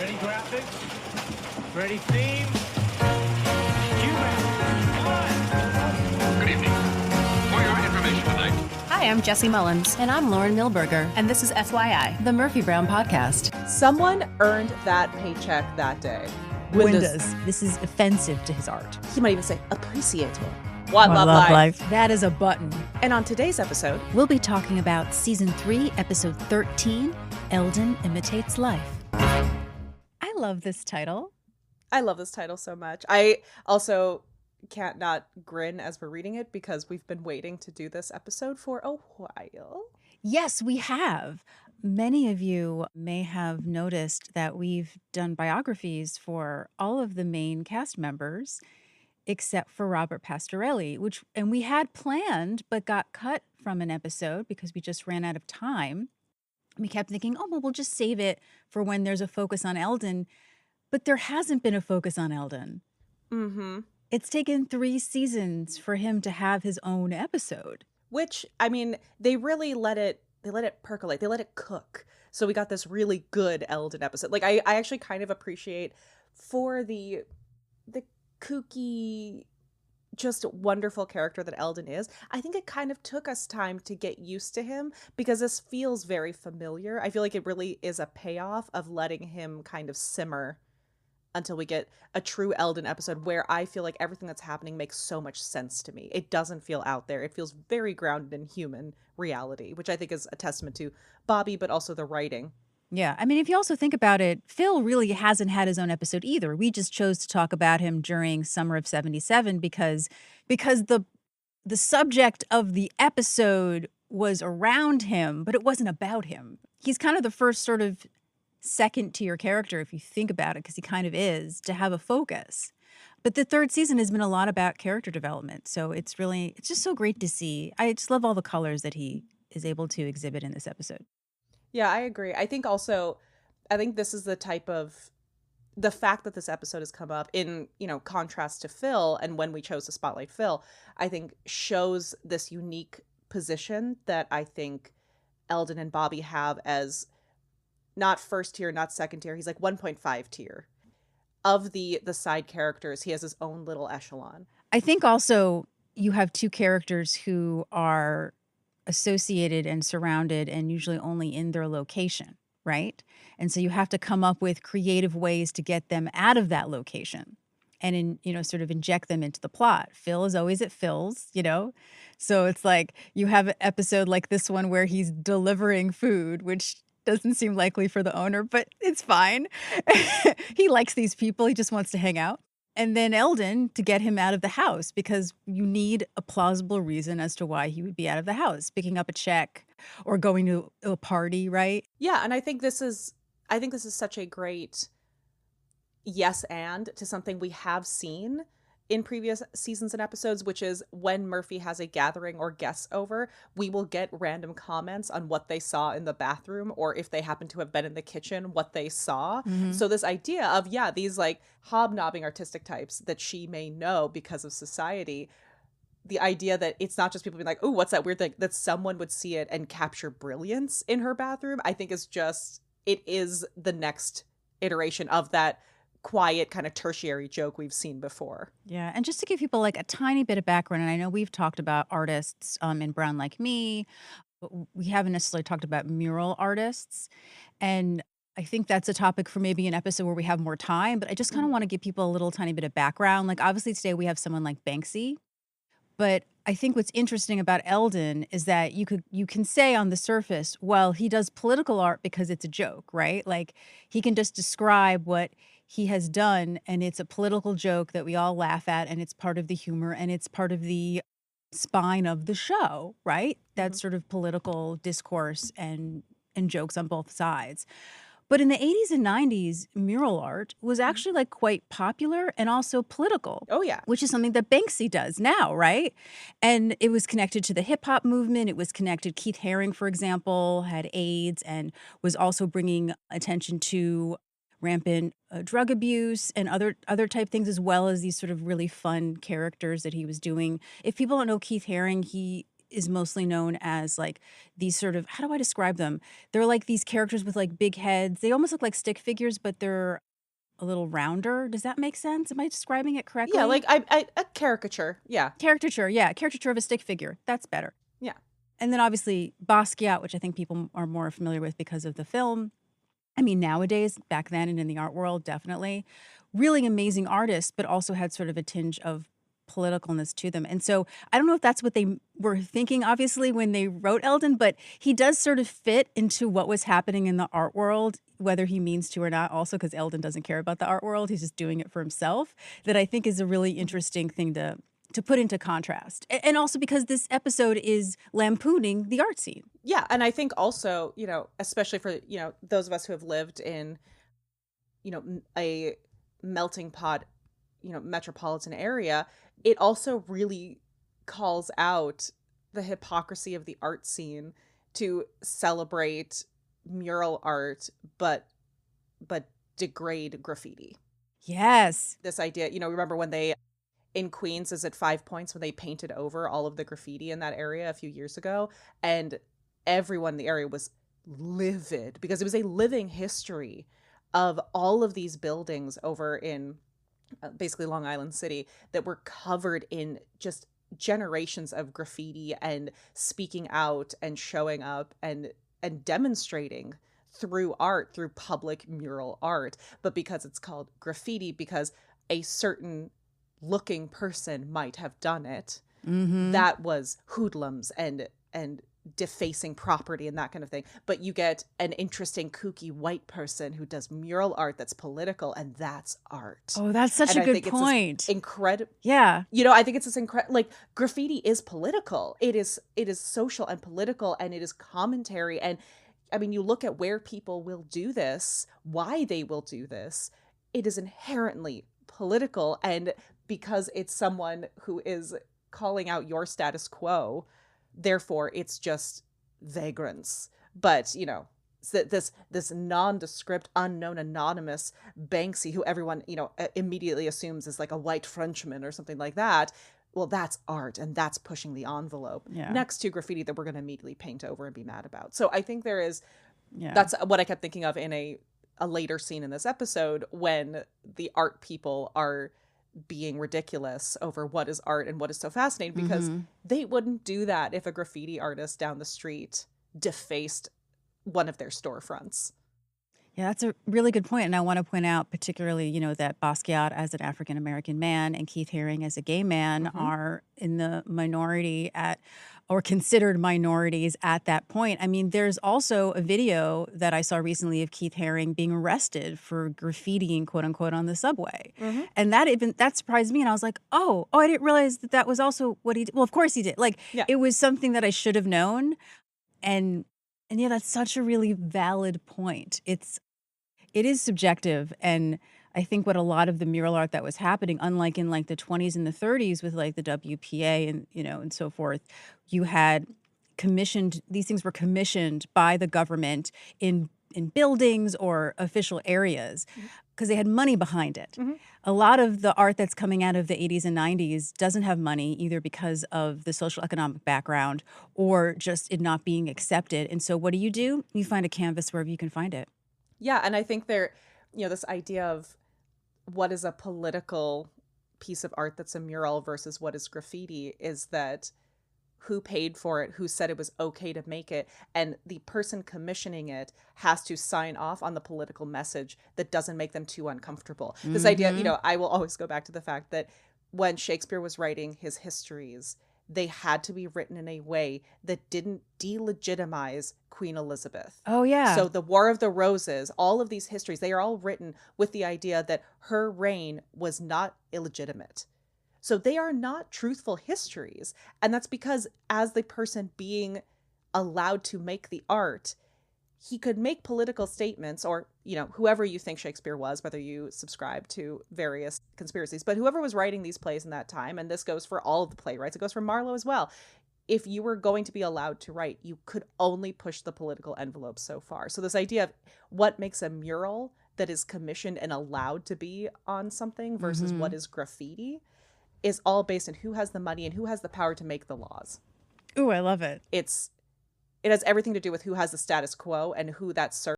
Ready graphics? Ready theme? Cue back. Good evening. For your information tonight. Hi, I'm Jesse Mullins. And I'm Lauren Milberger. And this is FYI. The Murphy Brown Podcast. Someone earned that paycheck that day. Windows. This is offensive to his art. He might even say, appreciate it. What love life. That is a button. And on today's episode, we'll be talking about Season 3, Episode 13, Eldin Imitates Life. I love this title. I love this title so much. I also can't not grin as we're reading it because we've been waiting to do this episode for a while. Yes, we have. Many of you may have noticed that we've done biographies for all of the main cast members except for Robert Pastorelli, and we had planned but got cut from an episode because we just ran out of time. We kept thinking, oh, well, we'll just save it for when there's a focus on Eldin. But there hasn't been a focus on Eldin. Mm-hmm. It's taken 3 seasons for him to have his own episode. Which, I mean, they really let it percolate. They let it cook. So we got this really good Eldin episode. Like, I actually kind of appreciate for the kooky, just wonderful character that Eldin is. I think it kind of took us time to get used to him because this feels very familiar. I feel like it really is a payoff of letting him kind of simmer until we get a true Eldin episode where I feel like everything that's happening makes so much sense to me. It doesn't feel out there. It feels very grounded in human reality, which I think is a testament to Bobby, but also the writing. Yeah. I mean, if you also think about it, Phil really hasn't had his own episode either. We just chose to talk about him during Summer of 77 because the subject of the episode was around him, but it wasn't about him. He's kind of the first sort of second-tier character, if you think about it, because he kind of is, to have a focus. But the 3rd season has been a lot about character development. So it's just so great to see. I just love all the colors that he is able to exhibit in this episode. Yeah, I agree. I think this is the fact that this episode has come up in, contrast to Phil and when we chose to spotlight Phil, I think shows this unique position that I think Eldin and Bobby have as not first tier, not second tier. He's like 1.5 tier. Of the side characters, he has his own little echelon. I think also you have 2 characters who are associated and surrounded and usually only in their location, right? And so you have to come up with creative ways to get them out of that location and sort of inject them into the plot. Phil is always at Phil's, So it's like you have an episode like this one where he's delivering food, which doesn't seem likely for the owner, but it's fine. He likes these people. He just wants to hang out. And then Eldin to get him out of the house because you need a plausible reason as to why he would be out of the house, picking up a check or going to a party, right? Yeah, and I think this is such a great yes and to something we have seen in previous seasons and episodes, which is when Murphy has a gathering or guests over, we will get random comments on what they saw in the bathroom or if they happen to have been in the kitchen, what they saw. Mm-hmm. So this idea of, these like hobnobbing artistic types that she may know because of society, the idea that it's not just people being like, oh, what's that weird thing, that someone would see it and capture brilliance in her bathroom, I think it is the next iteration of that quiet kind of tertiary joke we've seen before. Yeah. And just to give people like a tiny bit of background, and I know we've talked about artists in Brown Like Me, but we haven't necessarily talked about mural artists. And I think that's a topic for maybe an episode where we have more time, but I just kind of want to give people a little tiny bit of background. Like obviously today we have someone like Banksy, but I think what's interesting about Eldin is that you can say on the surface, well, he does political art because it's a joke, right? Like he can just describe what he has done and it's a political joke that we all laugh at and it's part of the humor and it's part of the spine of the show, right? That sort of political discourse and jokes on both sides. But in the 80s and 90s, mural art was actually like quite popular and also political. Oh, yeah. Which is something that Banksy does now, right? And it was connected to the hip hop movement. It was connected. Keith Haring, for example, had AIDS and was also bringing attention to rampant drug abuse and other type things, as well as these sort of really fun characters that he was doing. If people don't know Keith Haring, he is mostly known as like these sort of, how do I describe them? They're like these characters with like big heads. They almost look like stick figures, but they're a little rounder. Does that make sense? Am I describing it correctly? Yeah, like I a caricature. Yeah. Caricature, yeah, caricature of a stick figure. That's better. Yeah. And then obviously Basquiat, which I think people are more familiar with because of the film. I mean, nowadays, back then and in the art world, definitely. Really amazing artists, but also had sort of a tinge of politicalness to them. And so I don't know if that's what they were thinking, obviously, when they wrote Eldin, but he does sort of fit into what was happening in the art world, whether he means to or not, also because Eldin doesn't care about the art world. He's just doing it for himself. That I think is a really interesting thing to put into contrast. And also because this episode is lampooning the art scene. Yeah, and I think also, especially for, those of us who have lived in, a melting pot, metropolitan area, it also really calls out the hypocrisy of the art scene to celebrate mural art, but degrade graffiti. Yes. This idea, remember when they, in Queens, is it 5 Points, when they painted over all of the graffiti in that area a few years ago, and everyone in the area was livid because it was a living history of all of these buildings over in basically Long Island City that were covered in just generations of graffiti and speaking out and showing up and demonstrating through art, through public mural art. But because it's called graffiti, because a certain looking person might have done it, that was hoodlums and defacing property and that kind of thing. But you get an interesting kooky white person who does mural art that's political, and that's art. Oh, that's such a good point. Incredible. Yeah. I think it's this incredible, like, graffiti is political. It is social and political, and it is commentary. And I mean, you look at where people will do this, why they will do this, it is inherently political. And because it's someone who is calling out your status quo, therefore it's just vagrants. But this nondescript, unknown, anonymous Banksy, who everyone immediately assumes is like a white Frenchman or something like that, well, that's art, and that's pushing the envelope next to graffiti that we're going to immediately paint over and be mad about. So I think there is, that's what I kept thinking of in a later scene in this episode, when the art people are being ridiculous over what is art and what is so fascinating, because they wouldn't do that if a graffiti artist down the street defaced one of their storefronts. Yeah, that's a really good point. And I want to point out particularly, that Basquiat as an African-American man and Keith Haring as a gay man are in the minority or considered minorities at that point. I mean, there's also a video that I saw recently of Keith Haring being arrested for graffitiing, quote unquote, on the subway. And that surprised me. And I was like, oh, I didn't realize that was also what he did. Well, of course he did. Like, it was something that I should have known. And yeah, that's such a really valid point. It is subjective, and I think what a lot of the mural art that was happening, unlike in like the 20s and the 30s with like the WPA and and so forth, you had these things were commissioned by the government in buildings or official areas because they had money behind it. A lot of the art that's coming out of the 80s and 90s doesn't have money, either because of the social economic background or just it not being accepted. And so what do? You find a canvas wherever you can find it. Yeah, and I think this idea of what is a political piece of art that's a mural versus what is graffiti is that who paid for it, who said it was okay to make it, and the person commissioning it has to sign off on the political message that doesn't make them too uncomfortable. This idea, I will always go back to the fact that when Shakespeare was writing his histories, they had to be written in a way that didn't delegitimize Queen Elizabeth. Oh, yeah. So the War of the Roses, all of these histories, they are all written with the idea that her reign was not illegitimate. So they are not truthful histories. And that's because as the person being allowed to make the art, he could make political statements, or, whoever you think Shakespeare was, whether you subscribe to various conspiracies, but whoever was writing these plays in that time, and this goes for all of the playwrights, it goes for Marlowe as well. If you were going to be allowed to write, you could only push the political envelope so far. So this idea of what makes a mural that is commissioned and allowed to be on something versus what is graffiti is all based on who has the money and who has the power to make the laws. Ooh, I love it. It has everything to do with who has the status quo and who that serves